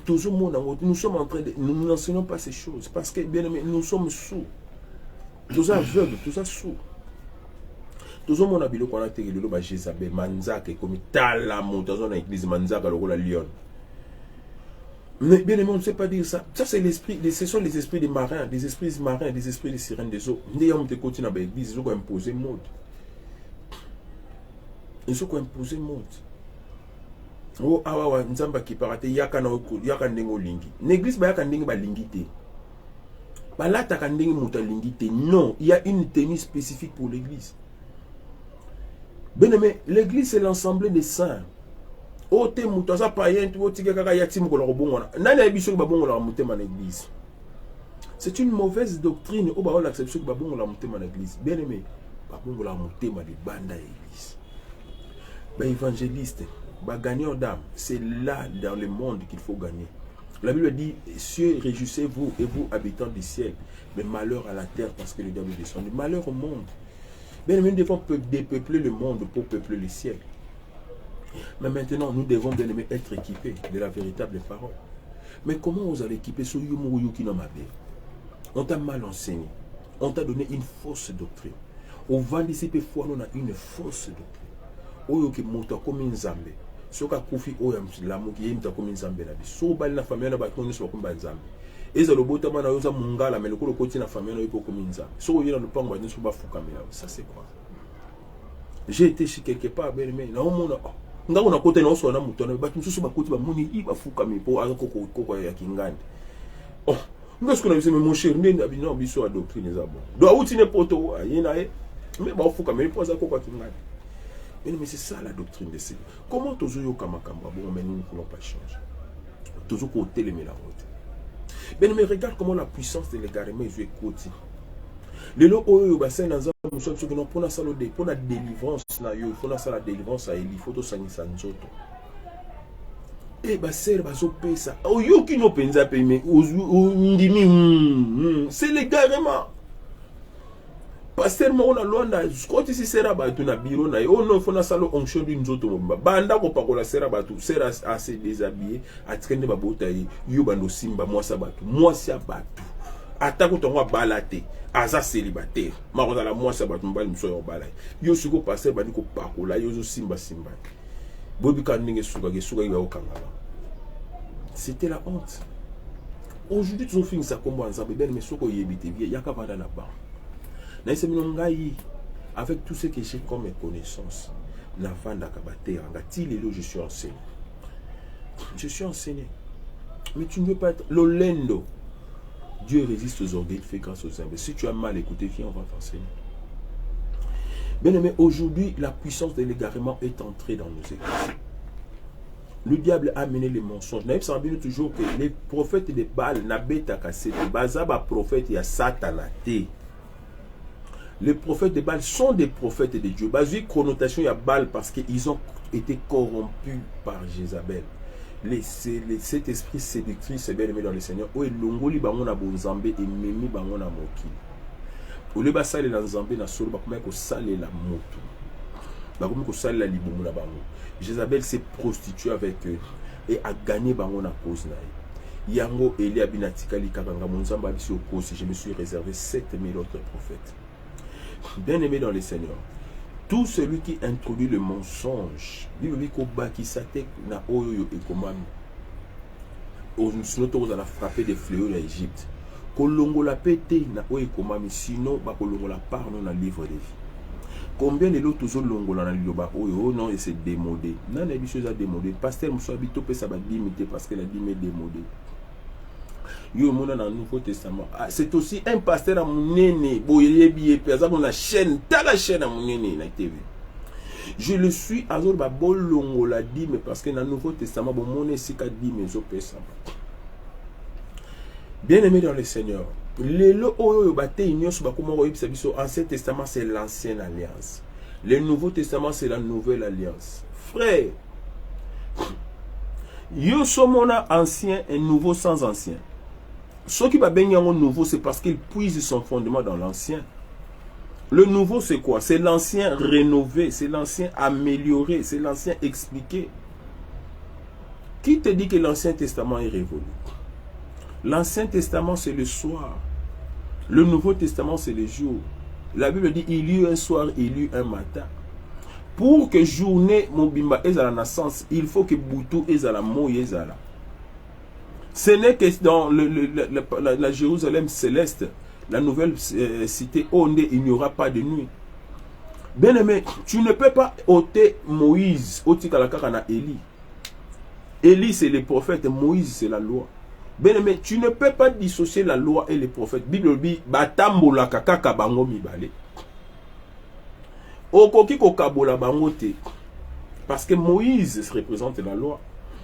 Toujours nous sommes en train de nous n'enseignons pas ces choses parce que bien aimé nous sommes sourds. Tous aveugles, tous sourds. Toujours mon habilo qu'on a été le ba Jézabel manzaka comme tala montaison dans l'église manzaka le la lion. Mais bien aimé on ne sait pas dire ça. Ça c'est l'esprit, ce sont les esprits des marins, des esprits marins, des esprits des sirènes des eaux. Nous on te continue dans l'église, ils ont imposé mode. Ils ont imposé mode. Oh awa nzamba ki parate yaka ndengo lingi. L'église ba yaka ndengo ba lingi te. Ba lata ka ndengo muta lingi te. Non, il y a une tenue spécifique pour l'église. Bien aimé, l'église c'est l'ensemble des saints. Oh te muta sa païen tu otike kaka yatim ko lo bongona. Nani abiso ba bongola mutema na l'église. C'est une mauvaise doctrine au ba on accepte que ba bongola mutema na l'église. Bien aimé, ba bongola mutema de banda l'église. Ba évangéliste gagnant d'âme, c'est là dans le monde qu'il faut gagner. La Bible dit, cieux, réjouissez-vous et vous, habitants du ciel, mais malheur à la terre parce que le diable descend. Malheur au monde. Bien, nous devons dépeupler le monde pour peupler le ciel. Mais maintenant, nous devons bien aimé être équipés de la véritable parole. Mais comment vous allez équiper ce Yuki no Mabe? On t'a mal enseigné. On t'a donné une fausse doctrine. Au vent d'ici, fois, on a une fausse doctrine. Oyoki moto comme une zambe. Soka kufi oyam lamu ki yimta comme une zambe na bi. So bali na famille na ba koni so comme zambe. Eza lobota mana yoza mungala mais le ko koti na famille na ipo comme une zambe. So yina lupango ba so ba fukamela. Ça c'est quoi? J'ai été chez quelque part ben mais na omona nga ona kote na so na mutona ba mususu ba koti ba muni i ba fukami po azako koko ya kingande. Oh, nga ce qu'on a vu c'est mon cher ndenda bi non biso a doctrine za bon. Do auti ne poto yina e mais ba fukami po azako kwa kingande. Mais c'est ça la doctrine de Seigneur. Comment toujours Kamakamba, bon, mais nous ne voulons pas changer. Toujours côté les mélarotes. Mais regarde comment la puissance de l'égarement est côté. Les lots au bassin dans un nous qui n'ont pas pour la délivrance, il faut la délivrance à il faut tout ça. Et bassin baso ça. Oh yo qui n'ont pas payé, c'est l'égarement. Pasteur on a loanda quand si sera batu na bureau na yo non fona salo onction d'une autre banda ko pakola sera batu sera assez déshabillé a traîner ba botayi yo bando simba moi sa batu atako tonga balate aza célibataire ma ko la moi sa batu mbali mso yo balai yo siko pasteur bandi ko pakola yo zo simba bobi kan ninge suka yo kangala. C'était la honte. Aujourd'hui tu ont fini ça comme ensemble ben mais soko yebite vie yaka vanda na ba. Avec tout ce que j'ai comme connaissances, je suis enseigné. Je suis enseigné. Mais tu ne veux pas être l'olendo. Dieu résiste aux orgueils, il fait grâce aux humbles. Si tu as mal écouté, viens, on va t'enseigner. Bien aimé, aujourd'hui, la puissance de l'égarement est entrée dans nos églises. Le diable a amené les mensonges. Nous savons toujours que les prophètes de Baal n'avaient pas cassé. Les bazaba prophètes, il y a Satanate. Les prophètes de Baal sont des prophètes de Dieu. Basé connotation il y a Baal parce qu'ils ont été corrompus par Jézabel. Cet esprit séductrice est bien aimé dans le Seigneur. Où est l'ongoli bangona bonzambé et mimi bangona moki. Où le basale dans zambé na solo bakoma ko sale la moto. Bakoma ko sale la libomu na bango. Jézabel s'est prostituée avec eux et a gagné bangona cause na. Yango Elia binatika likanga monzamba biso cause. Je me suis réservé 7000 autres prophètes. Bien aimé dans le Seigneur, Tout celui qui introduit le mensonge, sinon on a frappé des fléaux d'Égypte. Kolongola pété na oekomami, sinon bakolongola part dans le livre de vie. Combien de l'autres toujours longola na liloba oh non et c'est démodé. Non les choses à démodé. Pasteur Moussa Bito peut ça va limiter parce que la dîme est démodé. Yo mona dans le Nouveau Testament. C'est aussi un pasteur à mon néné. Boyé billet par exemple la chaîne, t'as la chaîne à mon néné na TV. Je le suis à zone ba bolongola dit mais parce que dans le Nouveau Testament bon mon est ka dit mais zo pesa. Bien aimé dans le Seigneur, l'Ancien Testament c'est l'ancienne alliance. Le Nouveau Testament c'est la nouvelle alliance. Frère, yo somona ancien et nouveau sans ancien. Ce qui va bien au nouveau, c'est parce qu'il puise son fondement dans l'ancien. Le nouveau c'est quoi? C'est l'ancien rénové, c'est l'ancien amélioré, c'est l'ancien expliqué. Qui te dit que l'Ancien Testament est révolu? L'Ancien Testament, c'est le soir. Le Nouveau Testament, c'est le jour. La Bible dit, il y eut un soir, il y eut un matin. Pour que journée, mon bimba, est à la naissance, il faut que Boutou est à la moye, est à la. Ce n'est que dans la Jérusalem céleste, la nouvelle cité, il n'y aura pas de nuit. Bien aimé, tu ne peux pas ôter Moïse, ôter Kalakara Élie. Élie, c'est les prophètes, Moïse, c'est la loi. Bien aimé, tu ne peux pas dissocier la loi et les prophètes. Bible dit batambola kaka bango mibale. Okoki kokabola bango te. Parce que Moïse représente la loi.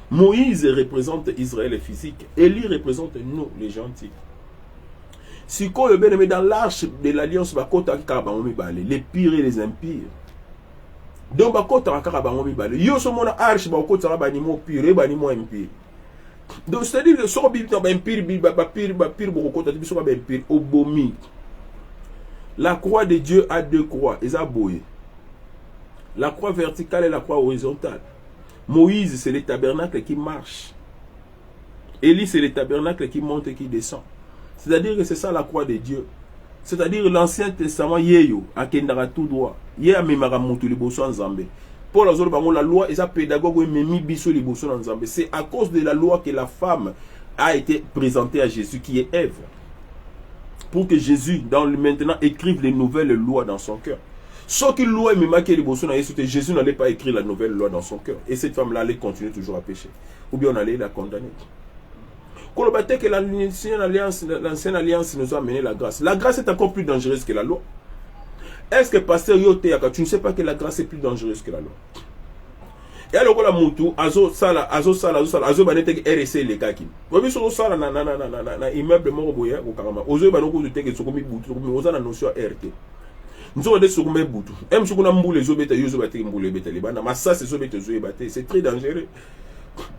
Moïse représente Israël physique. Élie représente nous, les gentils. Si quoi le bien aimé dans l'arche de l'alliance bakota kaka bango mibale, les pires et les impires. Donc bakota kaka bango mibale. Yo so mona arche bakota banimo pire et banimo impire. Donc c'est-à-dire que sur Bible la croix de Dieu a deux croix, la croix verticale et la croix horizontale. Moïse c'est le tabernacle qui marche. Élie c'est le tabernacle qui monte et qui descend. C'est-à-dire que c'est ça la croix de Dieu. C'est-à-dire l'Ancien Testament yeyo akendara tout droit. Ye amemara mutu liboso nzambe. Pour la loi, et pédagogue c'est à cause de la loi que la femme a été présentée à Jésus, qui est Ève. Pour que Jésus, maintenant, écrive les nouvelles lois dans son cœur. Ce qui loi Jésus n'allait pas écrire la nouvelle loi dans son cœur. Et cette femme-là allait continuer toujours à pécher. Ou bien on allait la condamner. Que l'ancienne alliance nous a amené la grâce. La grâce est encore plus dangereuse que la loi. Est-ce que pasteur Yoteaka, tu ne sais pas que la grâce est plus dangereuse que la loi? Et alors la mutu azo banete RC les kaki. Bobi so sala na immeuble moko boya ko karama. Ozo banoko de teke sokomi butu, ozo na notion RT. Nzo de sokomi butu. Em sokuna mbule zo beta yozo bate mbule beta libana. Massa se zo beta zo ebate, c'est très dangereux.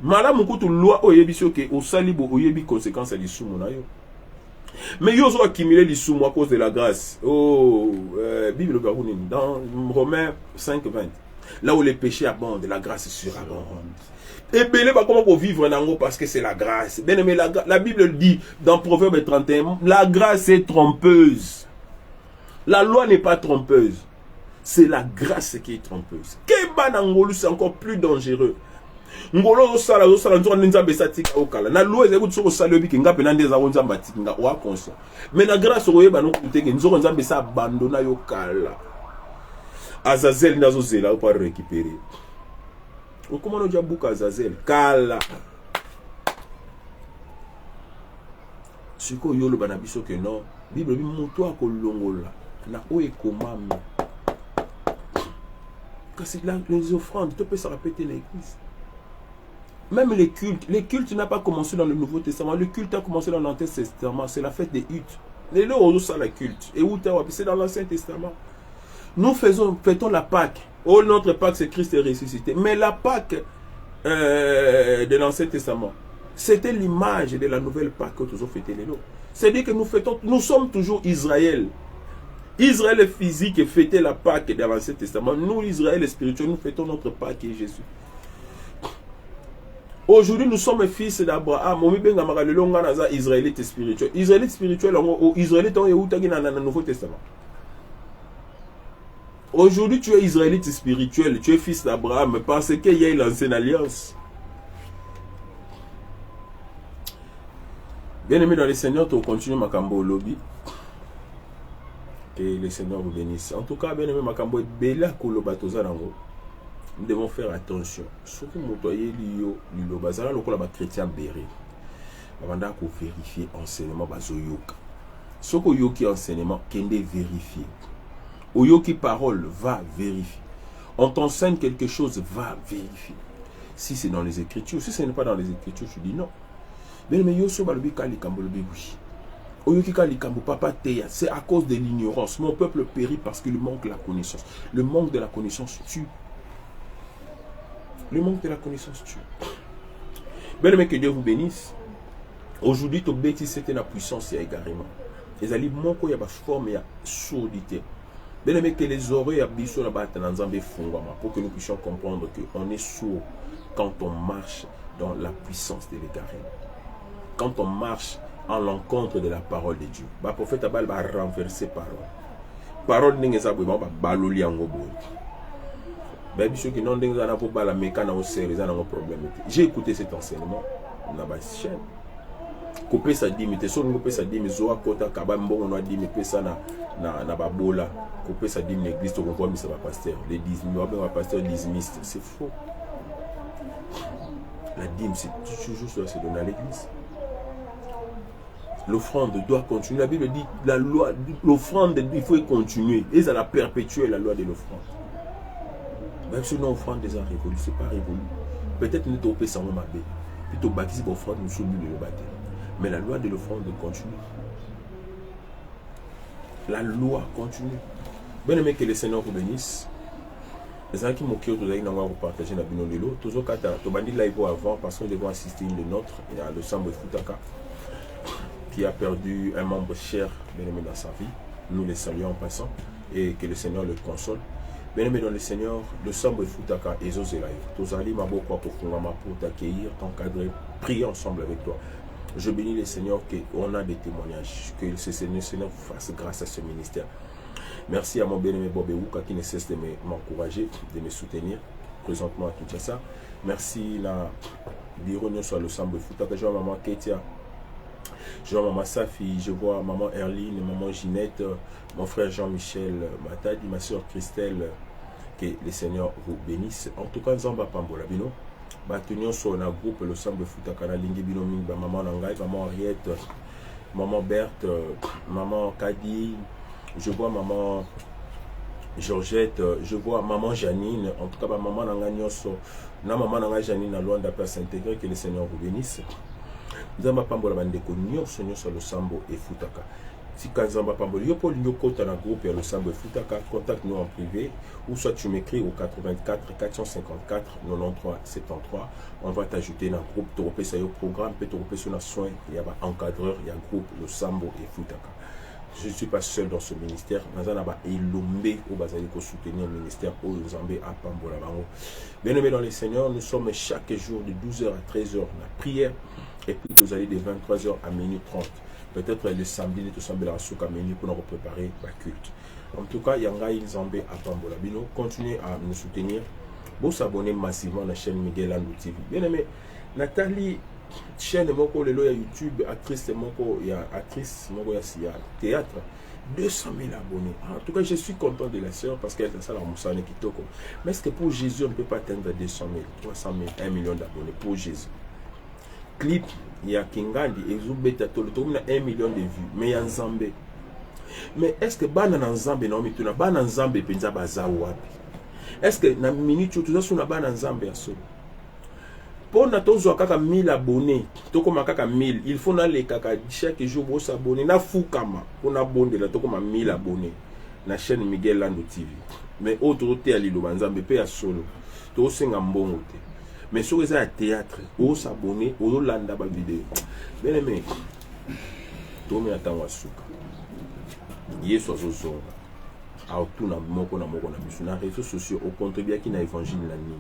Madame mukutu loi oyebiso ke osali bo oyebi conséquences du sumo na yo. Mais ils ont accumulé les sous à cause de la grâce. Oh, Bible dans Romains 5:20. Là où les péchés abondent, la grâce surabonde. Et bien, comment on vivre en haut parce que c'est la grâce. Bien aimé, la Bible dit dans Proverbe 31, la grâce est trompeuse. La loi n'est pas trompeuse. C'est la grâce qui est trompeuse. Kebanangolu, c'est encore plus dangereux. Ngolo sala nzwa nzambe satika okala na loi ezeko tsoko sala bi kinga pena ndeza ko nzamba tikinga wa konsa mais na grâce oyeba no kuteke nzoko nzambe sa abandona yo kala Azazel ndazo zela pour récupérer comment no jabuka Azazel kala siko yolo bana biso ke non Bible bi mutu akolongola na oekomami kasi les offrandes tu peux se répéter l'église. Même les cultes n'ont pas commencé dans le Nouveau Testament. Le culte a commencé dans l'Ancien Testament. C'est la fête des huttes. Et là, on ça la culte. Et où c'est dans l'Ancien Testament. Nous fêtons la Pâque. Oh, notre Pâque, c'est Christ est ressuscité. Mais la Pâque de l'Ancien Testament, c'était l'image de la nouvelle Pâque que nous avons fêté. C'est-à-dire que nous sommes toujours Israël. Israël physique fêtait la Pâque de l'Ancien Testament. Nous, Israël spirituel, nous fêtons notre Pâque qui est Jésus. Aujourd'hui, nous sommes fils d'Abraham. Israélite spirituel. Israélite spirituel, Israélite dans le Nouveau Testament. Aujourd'hui, tu es israélite spirituel, tu es fils d'Abraham parce qu'il y a l'ancienne alliance. Bien aimé dans le Seigneur, tu continues Makambo au lobby. Que le Seigneur vous bénisse. En tout cas, bien aimé Makambo, Bela Kolobatozarango. Nous devons faire attention. Surtout, motoyer Lio, Lilo Bazara, le chrétien Béré. Avant de vérifier enseignement Bazoyoka. Ce que yoki enseignement, Kende vérifier. Oyoki parole, va vérifier. On t'enseigne quelque chose, va vérifier. Si c'est dans les Écritures, si ce n'est pas dans les Écritures, tu dis non. Mais yoso balobi kalikambo lobi oui. Oyoki kalikambo papa teya, c'est à cause de l'ignorance. Mon peuple périt parce qu'il manque la connaissance. Le manque de la connaissance tue. Le manque de la connaissance tue. Bien aimé, que Dieu vous bénisse. Aujourd'hui, ton bêtise, c'était la puissance et égarément. Les alliés, mon il y a une forme, il y a sourdité. Bien aimé, que les oreilles abissent la bataille pour que nous puissions comprendre qu'on est sourd quand on marche dans la puissance de l'égarément. Quand on marche en l'encontre de la parole de Dieu. Le prophète Abal va renverser parole. Parole n'est pas baloli en gobo. J'ai écouté cet enseignement dans ma chaîne. Couper sa dîme, t'es sûr couper sa dîme, zoa kota kabambo on a dîme pesa na babola. Couper sa dîme l'église, tu vois mais ça va pasteur. Les dîmes, va pasteur dîmiste, c'est faux. La dîme, c'est toujours ça, c'est donné à l'église. L'offrande doit continuer. La Bible dit la loi, l'offrande, il faut continuer. Et ça la perpétuer la loi de l'offrande. Même si l'offrande déjà révolue, c'est pas révolu. Peut-être nous t'opé sans le mabé. Puis tu baptises l'offrande, nous sommes le baptême. Mais la loi de l'offrande continue. La loi continue. Bien aimé, que le Seigneur vous bénisse. Les gens qui m'ont dit que vous partager la binolilo. Toujours quand tu as dit live avant, parce que nous devons assister une de notre, il y a le Sambo Futaka, qui a perdu un membre cher, bien aimé dans sa vie. Nous les saluons en passant et que le Seigneur le console. Bien aimé dans le Seigneur, le Sambo Futaka et Zosé Live. Tous allés ma beau pour t'accueillir, t'encadrer, prier ensemble avec toi. Je bénis le Seigneur qu'on a des témoignages, que le Seigneur fasse grâce à ce ministère. Merci à mon bien-aimé Bob Ewuka qui ne cesse de m'encourager, de me soutenir présentement à Kinshasa. Merci la bureau sur le Sambo Futaka. Je vois maman Ketia, je vois maman Safi, je vois maman Erline, maman Ginette, mon frère Jean-Michel Matadi, ma soeur Christelle. Que le Seigneur vous bénisse. En tout cas, Nzamba Pambola Bino. Batunion sur un groupe, le Sambo Futaka, Lingi Bino Ming, maman Nangai, maman Henriette, maman Berthe, maman Kadi. Je vois maman Georgette, je vois maman Janine, en tout cas maman Nanganyoso, na maman Nangai Janine à loin de la place intégrée, que le Seigneur vous bénisse. Nzamba Pambola Bandeko, Nyon sur le Sambo et Futaka. Si Nzamba Pambola, yo pour l'Nyoko dans un groupe et le Sambo et Futaka, contacte-nous en privé, ou soit tu m'écris au 84 454 93 73. On va t'ajouter dans un groupe, tu repères ça au programme, tu repères sur un soin, il y a un encadreur, il y a un groupe, le Sambo et Futaka. Je ne suis pas seul dans ce ministère. Nous allons soutenir le ministère au Zambé à Pambola. Bien aimé dans les Seigneurs, nous sommes chaque jour de 12h à 13h la prière. Et puis vous allez de 23h à minuit 30. Peut-être le samedi, nous sommes à Souk à minuit pour nous préparer la culte. En tout cas, Yangaï Zambé à Pambola. Continuez à nous soutenir. Vous s'abonnez massivement à la chaîne Miguel Andou TV. Bien aimé, Nathalie. Chaîne moko lelo ya YouTube, actrice moko ya actrice moko ya théâtre, 200 000 abonnés. En tout cas, je suis content de la sœur parce qu'elle a ça la moussane kitoko. Mais est-ce que pour Jésus on ne peut pas atteindre 200 000, 300 000, 1 million d'abonnés pour Jésus? Clip il y a Kingandi et Zubeta Tolo, on a 1 million de vues, mais il y a Nzambé. Mais est-ce que bana Nzambé non mais tu na bana Nzambé penza baza wapi? Est-ce que na minute tu as sur na bana Nzambé aso? Pour nous kaka 1000 abonnés, tokoma kaka 1000, il faut aller kaka chaque jour vous s'abonner na fukama pour na bonde la tokoma 1000 abonnés na chaîne Miguel Andou TV. Mais autre te ali lo banzambe pe ya solo. To senga mbongo te. Mais sur les théâtre, on s'abonner, on landa ba vidéo. Bien aimé. To me atangwa suka. Yeso zo a tuna moko na biso na réseaux sociaux au contribuer qui na évangile na ni.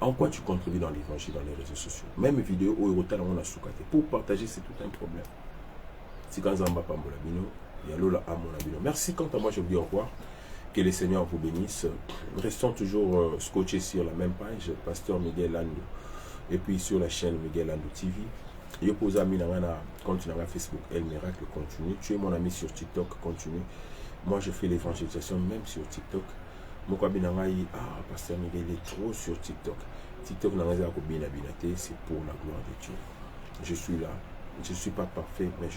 En quoi tu contribues dans l'évangile, dans les réseaux sociaux? Même vidéo où on a soukate. Pour partager, c'est tout un problème. Si quand Zamba Pambola Bino, il y a Lola Amona Bino. Merci quant à moi, je vous dis au revoir. Que le Seigneur vous bénisse. Restons toujours scotchés sur la même page, Pasteur Miguel Landou. Et puis sur la chaîne Miguel Landou TV. Yo pose ami na compte Facebook El Miracle continue. Tu es mon ami sur TikTok, continue. Moi je fais l'évangélisation même sur TikTok. Moi quoi Pasteur Miguel est trop sur TikTok. TikTok c'est pour la gloire de Dieu. Je suis là. Je ne suis pas parfait, mais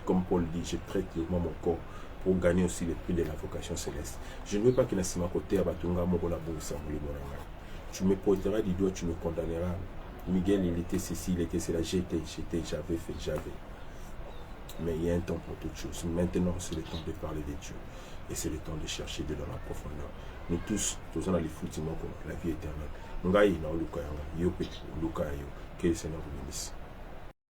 comme Paul dit, je traite mon corps pour gagner aussi le prix de la vocation céleste. Je ne veux pas que Nassima côté Abatunga Mogola Bourissa. Tu me pointeras du doigt, tu me condamneras. Miguel, il était ceci, il était cela, j'avais fait. Mais il y a un temps pour toutes choses. Maintenant, c'est le temps de parler de Dieu. Et c'est le temps de chercher de dans la profondeur. Nous tous on a les foutiments pour la vie éternelle. Ngai na Luka Yanga, Yope, Luka Yo. Que le Seigneur vous bénisse.